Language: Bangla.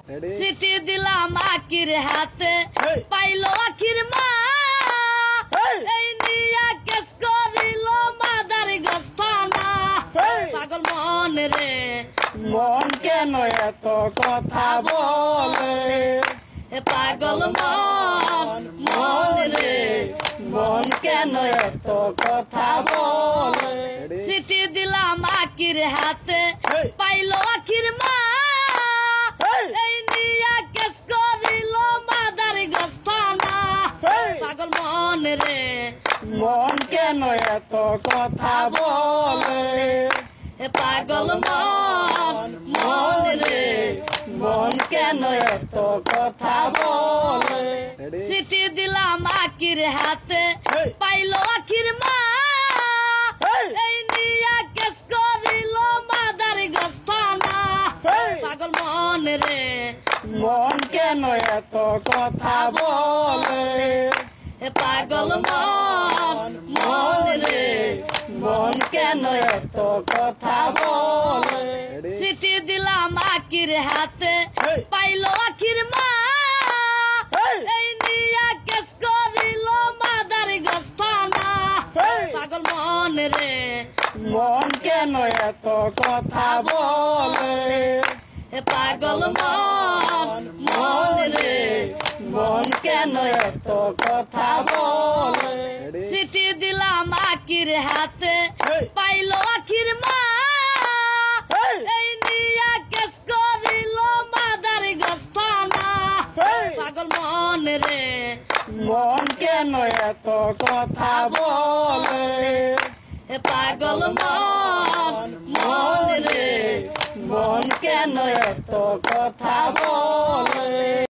সিটি দিলাম আকির হাতে পাইলো আখির মা এই নিয়া কেস করিল মাদার গস্তানা পাগল মন রে মন কেন এত কথা বলে পাগল মন মন রে মন কেন এত কথা বলে সিটি দিলাম আকির হাতে পাইলো আখির মা এই নিয়া কেস করিল মাদার গস্তানা পাগল মন রে মন কেন এত কথা বলে পাগল মন মন রে মন কেন এত কথা বলে সিটি দিলাম আকির হাতে পাইলো আখির মা এই নিয়া কেস করিল মাদার গস্তানা পাগল মন রে মন কেন এত কথা বলে পাগল মন মন রে মন কেন এত কথা বলে সিটি দিলাম আকির হাতে পাইলো আখির মা এই নিয়া কেস করিল মাদার গস্তানা পাগল মন রে মন কেন এত কথা বলে পাগল মন মন রে মন কেন এত কথা বলে সিটি দিলাম আকির হাতে পাইলো আখির মা এই নিয়া কেস করিল মাদার গস্তানা পাগল মন রে মন কেন এত কথা বলে পাগল মন মন রে মন কেন এত কথা বলে